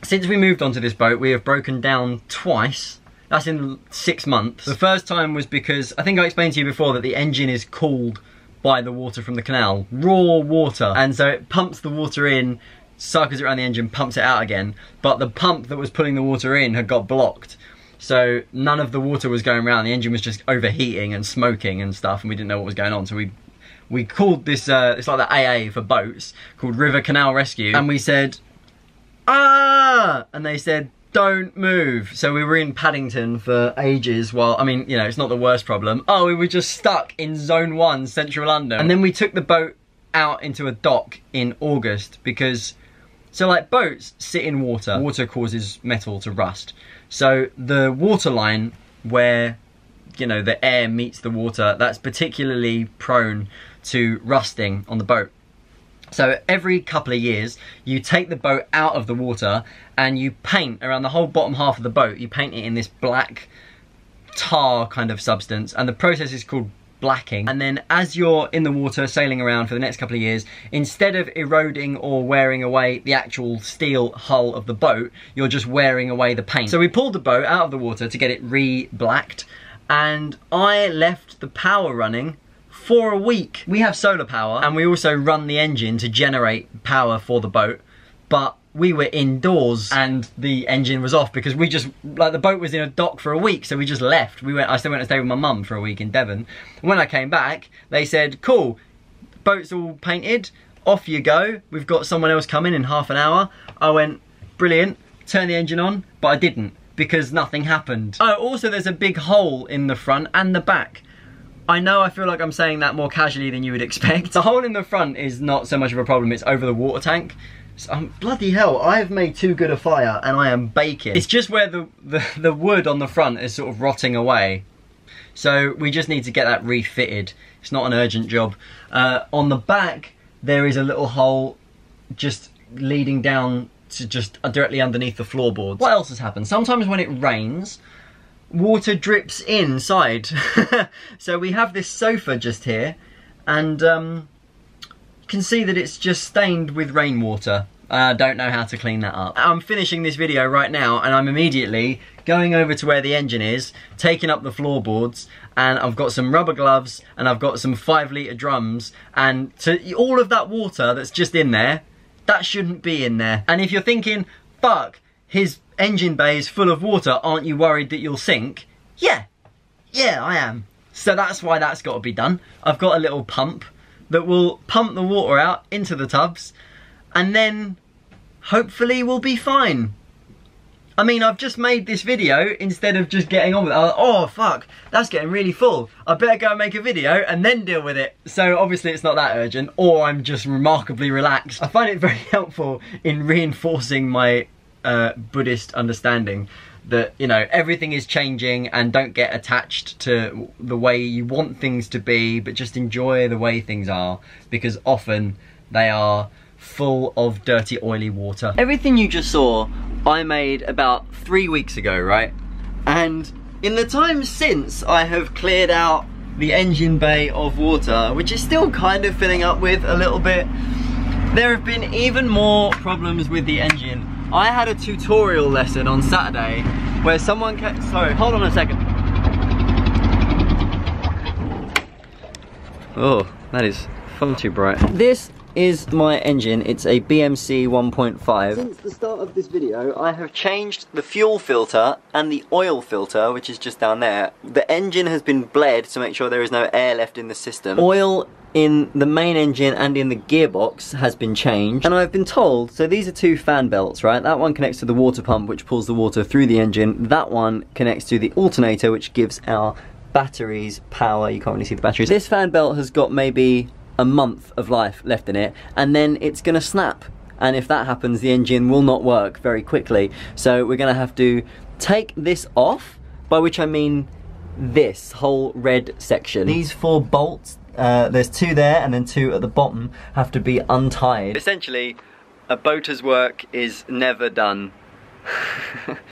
Since we moved onto this boat, we have broken down twice. That's in 6 months. The first time was because, I think I explained to you before that the engine is cooled by the water from the canal. Raw water. And so it pumps the water in, cycles it around the engine, pumps it out again. But the pump that was pulling the water in had got blocked. So none of the water was going around. The engine was just overheating and smoking and stuff, and we didn't know what was going on. So we called this, it's like the AA for boats, called River Canal Rescue. And we said, ah! And they said, don't move. So we were in Paddington for ages while, I mean, you know, it's not the worst problem. Oh, we were just stuck in Zone 1, Central London. And then we took the boat out into a dock in August because, so like boats sit in water. Water causes metal to rust. So the water line where, you know, the air meets the water, that's particularly prone to rusting on the boat. So every couple of years, you take the boat out of the water and you paint around the whole bottom half of the boat. You paint it in this black tar kind of substance, and the process is called blacking. And then as you're in the water sailing around for the next couple of years, instead of eroding or wearing away the actual steel hull of the boat, you're just wearing away the paint. So we pulled the boat out of the water to get it re-blacked, and I left the power running for a week. We have solar power, and we also run the engine to generate power for the boat, but we were indoors and the engine was off because we just, like, the boat was in a dock for a week, so we just left. I still went to stay with my mum for a week in Devon. When I came back, they said, cool, boat's all painted, off you go. We've got someone else coming in half an hour. I went, brilliant, turn the engine on, but I didn't because nothing happened. Oh, also there's a big hole in the front and the back. I know I feel like I'm saying that more casually than you would expect. The hole in the front is not so much of a problem, it's over the water tank. So, bloody hell, I have made too good a fire and I am baking. It's just where the wood on the front is sort of rotting away. So we just need to get that refitted. It's not an urgent job. On the back, there is a little hole just leading down to just directly underneath the floorboards. What else has happened? Sometimes when it rains, water drips inside. So we have this sofa just here, and you can see that it's just stained with rainwater. I don't know how to clean that up. I'm finishing this video right now and I'm immediately going over to where the engine is, taking up the floorboards, and I've got some rubber gloves and I've got some 5-litre drums, and all of that water that's just in there, that shouldn't be in there. And if you're thinking, fuck, his engine bay is full of water, aren't you worried that you'll sink? Yeah, I am. So that's why that's got to be done. I've got a little pump that will pump the water out into the tubs, and then hopefully we'll be fine. I mean, I've just made this video instead of just getting on with it. Oh fuck, that's getting really full. I better go and make a video and then deal with it. So obviously it's not that urgent, or I'm just remarkably relaxed. I find it very helpful in reinforcing my Buddhist understanding that, you know, everything is changing, and don't get attached to the way you want things to be, but just enjoy the way things are, because often they are full of dirty, oily water. Everything you just saw, I made about 3 weeks ago, right? And in the time since, I have cleared out the engine bay of water, which is still kind of filling up with a little bit. There have been even more problems with the engine. I had a tutorial lesson on Saturday where someone sorry, hold on a second. Oh, that is far too bright. This is my engine. It's a BMC 1.5. Since the start of this video, I have changed the fuel filter and the oil filter, which is just down there. The engine has been bled to make sure there is no air left in the system. Oil in the main engine and in the gearbox has been changed, and I've been told, so these are 2 fan belts, right? That one connects to the water pump, which pulls the water through the engine. That one connects to the alternator, which gives our batteries power. You can't really see the batteries. This fan belt has got maybe a month of life left in it, and then it's gonna snap, and if that happens, the engine will not work very quickly. So we're gonna have to take this off, by which I mean this whole red section. These 4 bolts, there's 2 there and then 2 at the bottom, have to be untied. Essentially, a boater's work is never done.